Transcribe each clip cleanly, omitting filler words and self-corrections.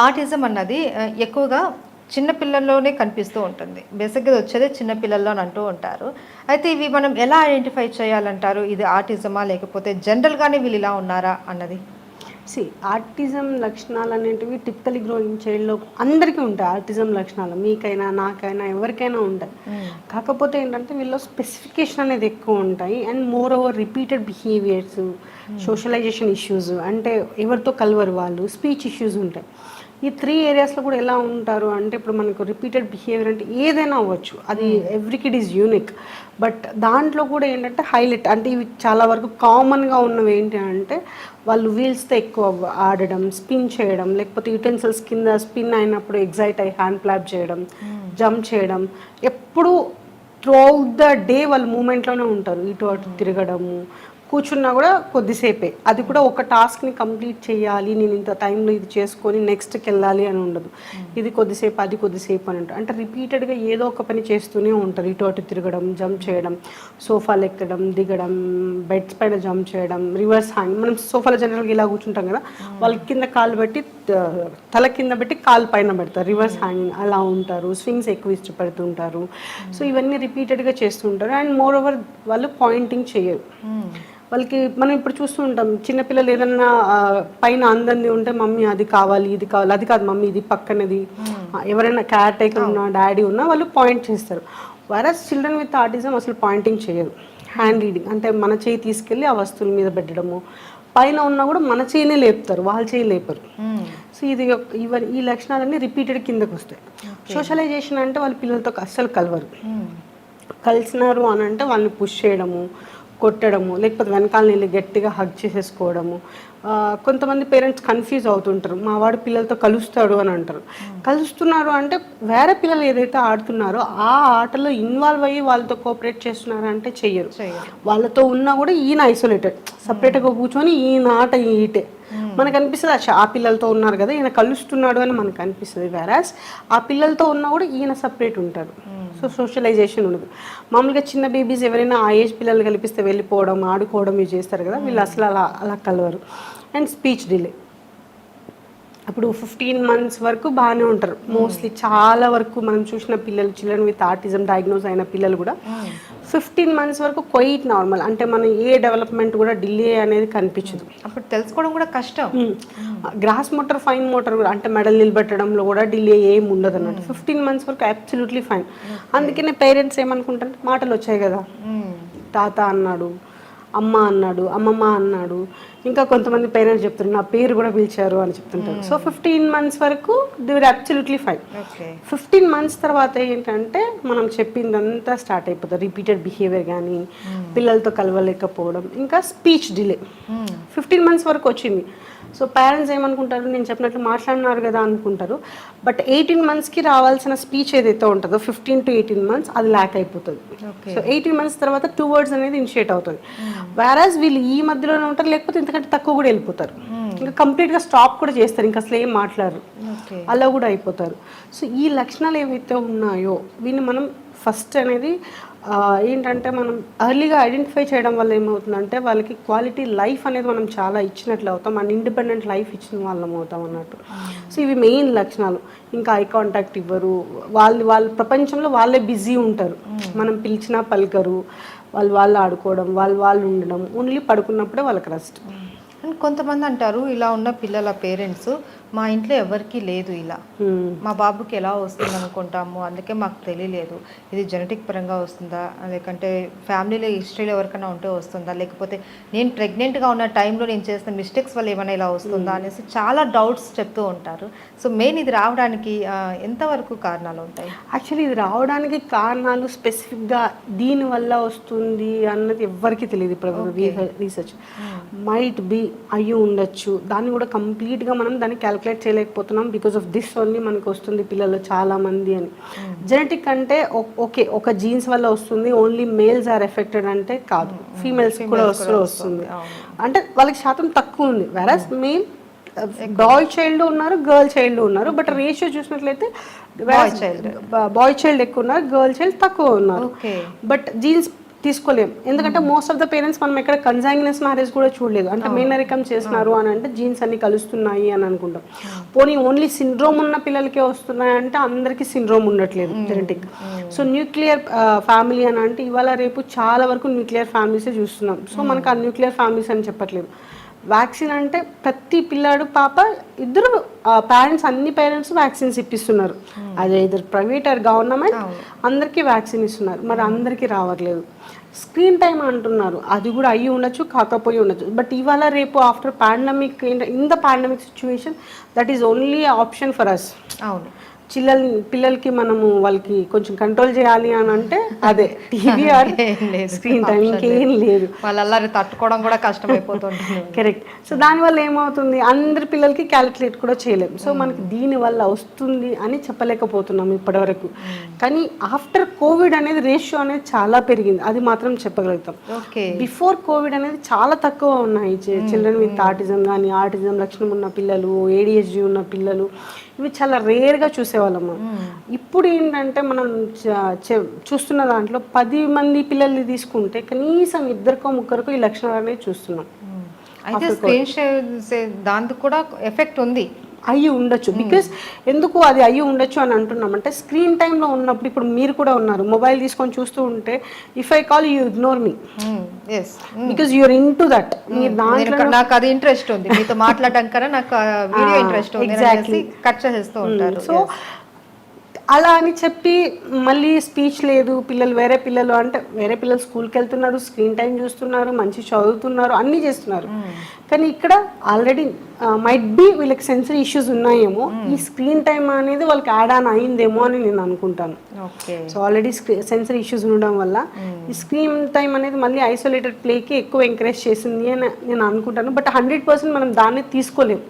Autism అన్నది ఎక్కువగా చిన్న పిల్లల్లోనే కనిపిస్తూ ఉంటుంది. బేసిక్‌గా ఇది వచ్చేదే చిన్న పిల్లల్లో అని అంటూ ఉంటారు. అయితే ఇవి మనం ఎలా ఐడెంటిఫై చేయాలంటారు? ఇది ఆటిజమా? లేకపోతే జనరల్‌గానే వీళ్ళు ఇలా ఉన్నారా అన్నది? ఆర్టిజం లక్షణాలు అనేటివి టిపికలీ గ్రోయింగ్ చైల్డ్లో అందరికీ ఉంటాయి. ఆర్టిజం లక్షణాలు మీకైనా నాకైనా ఎవరికైనా ఉంటాయి. కాకపోతే ఏంటంటే వీళ్ళు స్పెసిఫికేషన్ అనేది ఎక్కువ ఉంటాయి and more over repeated behaviours, socialisation issues, అంటే ఎవరితో కలవరు వాళ్ళు, స్పీచ్ ఇష్యూస్ ఉంటాయి. ఈ 3 ఏరియాస్లో కూడా ఎలా ఉంటారు అంటే ఇప్పుడు మనకు రిపీటెడ్ బిహేవియర్ అంటే ఏదైనా అవ్వచ్చు, అది every kid is unique. But దాంట్లో కూడా ఏంటంటే హైలైట్ అంటే ఇవి చాలా వరకు కామన్గా ఉన్నవి ఏంటి అంటే వాళ్ళు వీల్స్తో ఎక్కువ ఆడడం, స్పిన్ చేయడం, లేకపోతే యుటెన్సిల్స్ కింద స్పిన్ అయినప్పుడు ఎగ్జైట్ అయ్యి హ్యాండ్ క్లాప్ చేయడం, జంప్ చేయడం, ఎప్పుడు త్రూఅవుట్ ద డే వాళ్ళు మూమెంట్లోనే ఉంటారు. ఇటు అటు తిరగడము, కూర్చున్నా కూడా కొద్దిసేపే, అది కూడా ఒక టాస్క్ని కంప్లీట్ చేయాలి, నేను ఇంత టైంలో ఇది చేసుకొని నెక్స్ట్కి వెళ్ళాలి అని ఉండదు. ఇది కొద్దిసేపు అది కొద్దిసేపు అని ఉంటుంది. అంటే రిపీటెడ్గా ఏదో ఒక పని చేస్తూనే ఉంటారు. ఇటు అటు తిరగడం, జంప్ చేయడం, సోఫాలు ఎక్కడం, దిగడం, బెడ్స్ పైన జంప్ చేయడం, రివర్స్ హ్యాంగ్. మనం సోఫాలో జనరల్గా ఇలా కూర్చుంటాం కదా, వాళ్ళ కింద కాలు పెట్టి తల కింద పెట్టి కాలు పైన పెడతారు, రివర్స్ హ్యాంగింగ్ అలా ఉంటారు. స్వింగ్స్ ఎక్కువ ఇష్టపడుతుంటారు. సో ఇవన్నీ రిపీటెడ్గా చేస్తుంటారు. అండ్ మోర్ ఓవర్ వాళ్ళు పాయింటింగ్ చేయరు. వాళ్ళకి మనం ఇప్పుడు చూస్తూ ఉంటాం చిన్నపిల్లలు ఏదన్నా పైన అందంది ఉంటే మమ్మీ అది కావాలి ఇది కావాలి, అది కాదు మమ్మీ ఇది పక్కనది, ఎవరైనా క్యార్ టేకర్ ఉన్నా డాడీ ఉన్నా వాళ్ళు పాయింట్ చేస్తారు. వైరస్ చిల్డ్రన్ విత్ ఆటిజం అసలు పాయింటింగ్ చేయరు. హ్యాండ్ రీడింగ్ అంటే మన చేయి తీసుకెళ్ళి ఆ వస్తువుల మీద పెట్టడము, పైన ఉన్నా కూడా మన చేయినే లేపుతారు, వాళ్ళ చేయి లేపరు. సో ఇది ఈ లక్షణాలన్నీ రిపీటెడ్ కిందకు వస్తాయి. సోషలైజేషన్ అంటే వాళ్ళ పిల్లలతో అస్సలు కలవరు. కలిసినారు అని అంటే వాళ్ళని పుష్ చేయడము, కొట్టడము, లేకపోతే వెనకాల వెళ్ళి గట్టిగా హగ్ చేసేసుకోవడము. కొంతమంది పేరెంట్స్ కన్ఫ్యూజ్ అవుతుంటారు, మా వాడు పిల్లలతో కలుస్తాడు అని అంటారు. కలుస్తున్నారు అంటే వేరే పిల్లలు ఏదైతే ఆడుతున్నారో ఆ ఆటలో ఇన్వాల్వ్ అయ్యి వాళ్ళతో కోఆపరేట్ చేస్తున్నారు అంటే చెయ్యరు. వాళ్ళతో ఉన్నా కూడా ఈయన ఐసోలేటెడ్, సపరేట్గా కూర్చొని ఈయన ఆట ఈటే మనకు అనిపిస్తుంది. ఆ పిల్లలతో ఉన్నారు కదా ఈయన కలుస్తున్నాడు అని మనకు అనిపిస్తుంది. వేరాస్ ఆ పిల్లలతో ఉన్నా కూడా ఈయన సపరేట్ ఉంటారు. సో సోషలైజేషన్ ఉండదు. మామూలుగా చిన్న బేబీస్ ఎవరైనా ఆ ఏజ్ పిల్లలు కల్పిస్తే వెళ్ళిపోవడం, ఆడుకోవడం ఇవి చేస్తారు కదా, వీళ్ళు అసలు అలా కలవరు. అండ్ స్పీచ్ డిలే, అప్పుడు 15 months వరకు బాగానే ఉంటారు మోస్ట్లీ. చాలా వరకు మనం చూసిన పిల్లలు, చిల్డ్రన్ విత్ ఆటిజం డయాగ్నోస్ అయిన పిల్లలు కూడా 15 months వరకు క్వైట్ నార్మల్, అంటే మన ఏ డెవలప్మెంట్ కూడా డిలే అనేది కనిపించదు. అప్పుడు తెలుసుకోవడం కూడా కష్టం. గ్రాస్ మోటార్, ఫైన్ మోటార్ కూడా అంటే మెడల్ నిలబెట్టడంలో కూడా డిలే ఏమి ఉండదు అన్నట్టు. 15 months వరకు అబ్సల్యూట్లీ ఫైన్. అందుకనే పేరెంట్స్ ఏమనుకుంటారు, మాటలు వచ్చాయి కదా, తాత అన్నాడు, అమ్మ అన్నాడు, అమ్మమ్మ అన్నాడు, ఇంకా కొంతమంది పేరెంట్స్ చెప్తారు నా పేరు కూడా పిలిచారు అని చెప్తుంటారు. సో 15 months వరకు they were absolutely fine. 15 months తర్వాత ఏంటంటే మనం చెప్పిందంతా స్టార్ట్ అయిపోతుంది. రిపీటెడ్ బిహేవియర్ కానీ, పిల్లలతో కలవలేకపోవడం, ఇంకా స్పీచ్ డిలే 15 months వరకు వచ్చింది. సో పేరెంట్స్ ఏమనుకుంటారు, నేను చెప్పినట్లు మాట్లాడినారు కదా అనుకుంటారు. బట్ 18 monthsకి రావాల్సిన స్పీచ్ ఏదైతే ఉంటుందో 15 to 18 months అది ల్యాక్ అయిపోతుంది. సో 18 months తర్వాత 2 words అనేది ఇనిషియేట్ అవుతుంది. వేరాజ్ వీళ్ళు ఈ మధ్యలోనే ఉంటారు, లేకపోతే ఇంతకంటే తక్కువ కూడా వెళ్ళిపోతారు. ఇంకా కంప్లీట్గా స్టాప్ కూడా చేస్తారు, ఇంకా అసలు ఏం మాట్లాడరు, అలా కూడా అయిపోతారు. సో ఈ లక్షణాలు ఏవైతే ఉన్నాయో వీళ్ళు మనం ఫస్ట్ అనేది ఏంటంటే మనం ఎర్లీగా ఐడెంటిఫై చేయడం వల్ల ఏమవుతుందంటే వాళ్ళకి క్వాలిటీ లైఫ్ అనేది మనం చాలా ఇచ్చినట్లు అవుతాం అండ్ ఇండిపెండెంట్ లైఫ్ ఇచ్చిన వాళ్ళం అవుతాం అన్నట్టు. సో ఇవి మెయిన్ లక్షణాలు. ఇంకా ఐ కాంటాక్ట్ ఇవ్వరు, వాళ్ళ ప్రపంచంలో వాళ్ళే బిజీ ఉంటారు, మనం పిలిచినా పలకరు, వాళ్ళు ఆడుకోవడం, వాళ్ళు ఉండడం, ఓన్లీ పడుకున్నప్పుడే వాళ్ళకి రెస్ట్. అండ్ కొంతమంది అంటారు ఇలా ఉన్న పిల్లల పేరెంట్స్ మా ఇంట్లో ఎవరికి లేదు ఇలా, మా బాబుకి ఎలా వస్తుంది అనుకుంటాము, అందుకే మాకు తెలియలేదు ఇది జెనెటిక్ పరంగా వస్తుందా, లేకంటే ఫ్యామిలీలో హిస్టరీలో ఎవరికైనా ఉంటే వస్తుందా, లేకపోతే నేను ప్రెగ్నెంట్గా ఉన్న టైంలో నేను చేసిన మిస్టేక్స్ వల్ల ఏమైనా ఇలా వస్తుందా అనేసి చాలా డౌట్స్ చెప్తూ ఉంటారు. సో మెయిన్ ఇది రావడానికి ఎంతవరకు కారణాలు ఉంటాయి? యాక్చువల్లీ ఇది రావడానికి కారణాలు స్పెసిఫిక్గా దీనివల్ల వస్తుంది అన్నది ఎవ్వరికీ తెలియదు. ఇప్పుడు రీసెర్చ్ మైట్ బి అయ్యి ఉండొచ్చు, దాన్ని కూడా కంప్లీట్గా మనం దాన్ని క్యాలిక్యులేట్ చేయలేకపోతున్నాం. బికాస్ ఆఫ్ దిస్ ఓన్లీ మనకు వస్తుంది పిల్లలు చాలా మంది అని. జెనెటిక్ అంటే ఓకే ఒక జీన్స్ వల్ల వస్తుంది, ఓన్లీ మేల్స్ ఆర్ ఎఫెక్టెడ్ అంటే కాదు, ఫీమేల్స్ కూడా వస్తుంది. అంటే వాళ్ళకి శాతం తక్కువ ఉంది. వెరాస్ మెయిల్ బాయ్ చైల్డ్ ఉన్నారు, గర్ల్ చైల్డ్ ఉన్నారు. బట్ రేషియో చూసినట్లయితే బాయ్ చైల్డ్ ఎక్కువ ఉన్నారు, గర్ల్ చైల్డ్ తక్కువ ఉన్నారు. బట్ జీన్స్ తీసుకోలేం. ఎందుకంటే మోస్ట్ ఆఫ్ ద పేరెంట్స్ మనం ఎక్కడ కన్సాంగినస్ మ్యారేజ్ కూడా చూడలేదు. అంటే మేనరికం చేస్తున్నారు అని అంటే జీన్స్ అన్ని కలుస్తున్నాయి అని అనుకుంటాం. పోనీ ఓన్లీ సిండ్రోమ్ ఉన్న పిల్లలకే వస్తున్నాయి అంటే అందరికీ సిండ్రోమ్ ఉండట్లేదు జెనెటిక్. సో న్యూక్లియర్ ఫ్యామిలీ అని అంటే ఇవాళ రేపు చాలా వరకు న్యూక్లియర్ ఫ్యామిలీసే చూస్తున్నాం. సో మనకు ఆ న్యూక్లియర్ ఫ్యామిలీస్ అని చెప్పట్లేదు. వ్యాక్సిన్ అంటే ప్రతి పిల్లాడు పాప ఇద్దరు పేరెంట్స్, అన్ని పేరెంట్స్ వ్యాక్సిన్స్ ఇప్పిస్తున్నారు. అదే ఇద్దరు ప్రైవేట్ ఆర్ గవర్నమెంట్ అందరికీ వ్యాక్సిన్ ఇస్తున్నారు. మరి అందరికీ రావట్లేదు. స్క్రీన్ టైం అంటున్నారు, అది కూడా అయ్యి ఉండొచ్చు కాకపోయి ఉండొచ్చు. బట్ ఇవాళ రేపు after pandemic in the pandemic situation that is only option for us. అవును, పిల్లలకి మనము వాళ్ళకి కొంచెం కంట్రోల్ చేయాలి అని అంటే అదే టీవీ ఆర్ స్క్రీన్ టైం, ఇంకేం లేదు. వాళ్ళ తట్టుకోవడం కూడా కష్టమైపోతుంది. కరెక్ట్. సో దానివల్ల ఏమవుతుంది, అందరి పిల్లలకి క్యాలిక్యులేట్ కూడా చేయలేము. సో మనకి దీనివల్ల వస్తుంది అని చెప్పలేకపోతున్నాం ఇప్పటివరకు. కానీ ఆఫ్టర్ కోవిడ్ అనేది రేషియో అనేది చాలా పెరిగింది, అది మాత్రం చెప్పగలుగుతాం. బిఫోర్ కోవిడ్ అనేది చాలా తక్కువ ఉన్నాయి చిల్డ్రన్ విత్ ఆటిజం కానీ, ఆటిజం లక్షణం ఉన్న పిల్లలు, ADHD ఉన్న పిల్లలు, ఇవి చాలా రేర్గా చూసేవాళ్ళము. ఇప్పుడు ఏంటంటే మనం చూస్తున్న దాంట్లో 10 మంది పిల్లల్ని తీసుకుంటే కనీసం 2కో 3కో ఈ లక్షణాలు అనేవి చూస్తున్నాం. అయితే స్క్రీన్ దానికి కూడా ఎఫెక్ట్ ఉంది, అయ్యి ఉండొచ్చు. బికాస్ ఎందుకు అది అయ్యి ఉండొచ్చు అని అంటున్నామంటే స్క్రీన్ టైంలో ఉన్నప్పుడు, ఇప్పుడు మీరు కూడా ఉన్నారు మొబైల్ తీసుకొని చూస్తూ ఉంటే, if I call you ignore me because you're into that. మీరు దాంట్లో నాకు అది ఇంట్రెస్ట్ ఉంది, మీతో మాట్లాడడం కన్నా నాకు వీడియో ఇంట్రెస్ట్ ఉంది, ఎగ్జాక్ట్లీ కట్ చేస్తూ ఉంటారు. సో అలా అని చెప్పి మళ్ళీ స్పీచ్ లేదు, పిల్లలు వేరే పిల్లలు అంటే వేరే పిల్లలు స్కూల్కి వెళ్తున్నారు, స్క్రీన్ టైం చూస్తున్నారు, మంచి చదువుతున్నారు, అన్నీ చేస్తున్నారు. కానీ ఇక్కడ ఆల్రెడీ మైట్ బి వీళ్ళకి సెన్సరీ ఇష్యూస్ ఉన్నాయేమో, ఈ స్క్రీన్ టైం అనేది వాళ్ళకి యాడ్ ఆన్ అయిందేమో అని నేను అనుకుంటాను. సో ఆల్రెడీ సెన్సరీ ఇష్యూస్ ఉండడం వల్ల ఈ స్క్రీన్ టైం అనేది మళ్ళీ ఐసోలేటెడ్ ప్లేకి ఎక్కువ ఎంకరేజ్ చేసింది అని నేను అనుకుంటాను. బట్ 100% మనం దాన్ని తీసుకోలేము.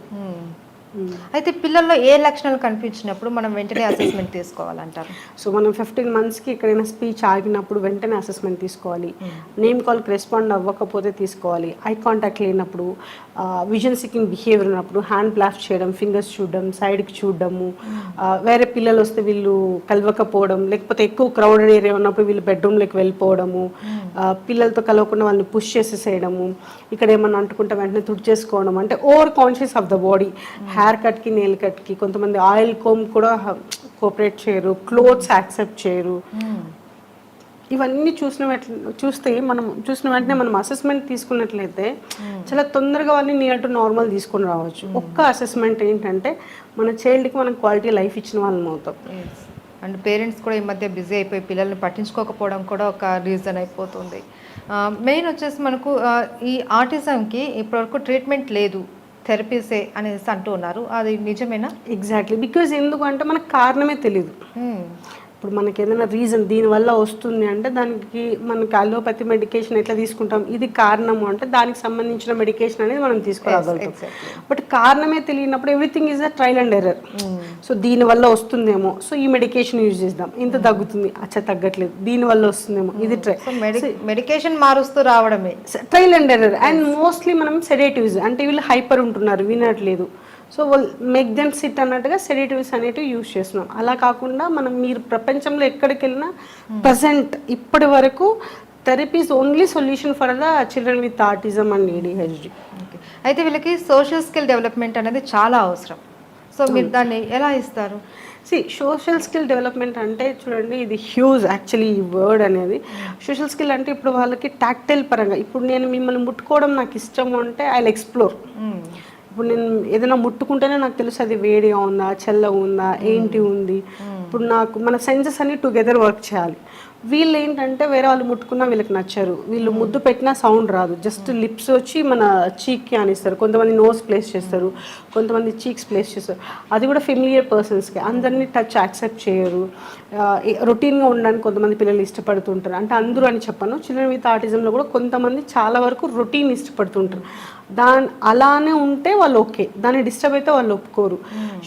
అయితే పిల్లల్లో ఏ లక్షణాలు కనిపించినప్పుడు మనం వెంటనే అసెస్మెంట్ తీసుకోవాలంటారు? సో మనం 15 monthsకి ఎక్కడైనా స్పీచ్ ఆగినప్పుడు వెంటనే అసెస్మెంట్ తీసుకోవాలి. నేమ్ కాల్కి రెస్పాండ్ అవ్వకపోతే తీసుకోవాలి. ఐ కాంటాక్ట్ లేనప్పుడు, విజన్ సీకింగ్ బిహేవియర్ ఉన్నప్పుడు, హ్యాండ్ బ్లాస్ట్ చేయడం, ఫింగర్స్ చూడడం, సైడ్కి చూడడము, వేరే పిల్లలు వస్తే వీళ్ళు కలవకపోవడం, లేకపోతే ఎక్కువ క్రౌడెడ్ ఏరియా ఉన్నప్పుడు వీళ్ళు బెడ్రూమ్లోకి వెళ్ళిపోవడము, పిల్లలతో కలవకుండా వాళ్ళని పుష్ చేసేసేయడము, ఇక్కడ ఏమన్నా అంటుకుంటే వెంటనే తుడిచేసుకోవడం, అంటే over conscious of the body. Hair కట్కి, నెయిల్ కట్కి కొంతమంది ఆయిల్ కోమ్ కూడా కోఆపరేట్ చేయరు, క్లోత్స్ యాక్సెప్ట్ చేయరు. ఇవన్నీ చూస్తే మనం చూసిన వెంటనే మనం అసెస్మెంట్ తీసుకున్నట్లయితే చాలా తొందరగా వాళ్ళని నియర్ టు నార్మల్ తీసుకొని రావచ్చు. ఒక్క అసెస్మెంట్ ఏంటంటే మన చైల్డ్కి మనం క్వాలిటీ లైఫ్ ఇచ్చిన వాళ్ళం అవుతాం. అండ్ పేరెంట్స్ కూడా ఈ మధ్య బిజీ అయిపోయి పిల్లల్ని పట్టించుకోకపోవడం కూడా ఒక రీజన్ అయిపోతుంది. మెయిన్ వచ్చేసి మనకు ఈ ఆటిజంకి ఇప్పటివరకు ట్రీట్మెంట్ లేదు, థెరపీసే అనేసి అంటూ ఉన్నారు, అది నిజమేనా? ఎగ్జాక్ట్లీ. బికాజ్ ఎందుకంటే మనకు కారణమే తెలియదు. ఇప్పుడు మనకి ఏదైనా రీజన్ దీనివల్ల వస్తుంది అంటే దానికి మనకి అలోపతి మెడికేషన్ ఎట్లా తీసుకుంటాం, ఇది కారణము అంటే దానికి సంబంధించిన మెడికేషన్ అనేది మనం తీసుకోగలుగుతాం. బట్ కారణమే తెలియనప్పుడు everything is a trial and error. So దీనివల్ల వస్తుందేమో, సో ఈ మెడికేషన్ యూజ్ చేద్దాం, ఇంత తగ్గుతుంది, అచ్చా తగ్గట్లేదు, దీనివల్ల వస్తుందేమో, ఇది మెడికేషన్ మారుస్తూ రావడమే trial and error. And mostly మనం సెడేటివ్స్ అంటే వీళ్ళు హైపర్ ఉంటున్నారు, వినట్లేదు, సో మేక్ దెమ్ సిట్ అన్నట్టుగా సెడేటివ్స్ అనేటివి యూజ్ చేస్తున్నాం. అలా కాకుండా మనం మీరు ప్రపంచంలో ఎక్కడికి వెళ్ళినా ప్రజెంట్ ఇప్పటి వరకు therapy is only solution for the children with autism and ADHD. అయితే వీళ్ళకి సోషల్ స్కిల్ డెవలప్మెంట్ అనేది చాలా అవసరం. సో మీరు దాన్ని ఎలా ఇస్తారు? సోషల్ స్కిల్ డెవలప్మెంట్ అంటే చూడండి, ఇది హ్యూజ్ యాక్చువల్లీ ఈ వర్డ్ అనేది. సోషల్ స్కిల్ అంటే ఇప్పుడు వాళ్ళకి టాక్టైల్ పరంగా, ఇప్పుడు నేను మిమ్మల్ని ముట్టుకోవడం నాకు ఇష్టము అంటే ఐ విల్ ఎక్స్ప్లోర్. ఇప్పుడు నేను ఏదైనా ముట్టుకుంటేనే నాకు తెలుసు అది వేడిగా ఉందా, చల్లగా ఉందా, ఏంటి ఉంది. ఇప్పుడు నాకు మన సెన్సెస్ అన్ని టుగెదర్ వర్క్ చేయాలి. వీళ్ళు ఏంటంటే వేరే వాళ్ళు ముట్టుకున్నా వీళ్ళకి నచ్చరు, వీళ్ళు ముద్దు పెట్టినా సౌండ్ రాదు, జస్ట్ లిప్స్ వచ్చి మన చీక్కి అనిస్తారు, కొంతమంది నోస్ ప్లేస్ చేస్తారు, కొంతమంది చీక్స్ ప్లేస్ చేస్తారు. అది కూడా ఫెమిలియర్ పర్సన్స్కి. అందరినీ టచ్ యాక్సెప్ట్ చేయరు. రొటీన్గా ఉండడానికి కొంతమంది పిల్లలు ఇష్టపడుతుంటారు. అంటే అందరూ అని చెప్పను, చిల్డ్రన్ విత్ ఆటిజంలో కూడా కొంతమంది చాలా వరకు రొటీన్ ఇష్టపడుతుంటారు. అలానే ఉంటే వాళ్ళు ఓకే, దాన్ని డిస్టర్బ్ అయితే వాళ్ళు ఒప్పుకోరు.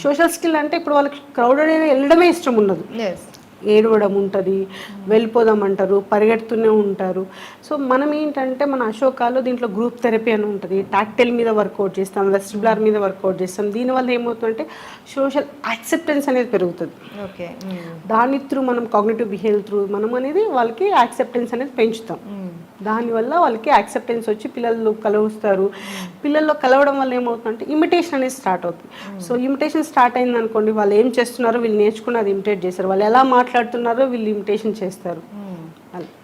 సోషల్ స్కిల్ అంటే ఇప్పుడు వాళ్ళకి క్రౌడెడ్ వెళ్ళడమే ఇష్టం ఉండదు. ఏడవడం ఉంటుంది, వెళ్ళిపోదాం అంటారు, పరిగెడుతూనే ఉంటారు. సో మనం ఏంటంటే మన అశోకాలో దీంట్లో గ్రూప్ థెరపీ అని ఉంటుంది. టాక్టైల్ మీద వర్కౌట్ చేస్తాం, వెస్టిబులర్ మీద వర్కౌట్ చేస్తాం. దీనివల్ల ఏమవుతుందంటే సోషల్ యాక్సెప్టెన్స్ అనేది పెరుగుతుంది. ఓకే. దాని త్రూ మనం కాగ్నిటివ్ బిహేవియర్ త్రూ మనం అనేది వాళ్ళకి యాక్సెప్టెన్స్ అనేది పెంచుతాం. దానివల్ల వాళ్ళకి యాక్సెప్టెన్స్ వచ్చి పిల్లలు కలుస్తారు. పిల్లల్లో కలవడం వల్ల ఏమవుతుందంటే ఇమిటేషన్ అనేది స్టార్ట్ అవుతుంది. సో ఇమిటేషన్ స్టార్ట్ అయింది అనుకోండి, వాళ్ళు ఏం చేస్తున్నారో వీళ్ళు నేర్చుకుని అది ఇమిటేట్ చేస్తారు, వాళ్ళు ఎలా మాట్లాడుతున్నారో వీళ్ళు ఇమిటేషన్ చేస్తారు.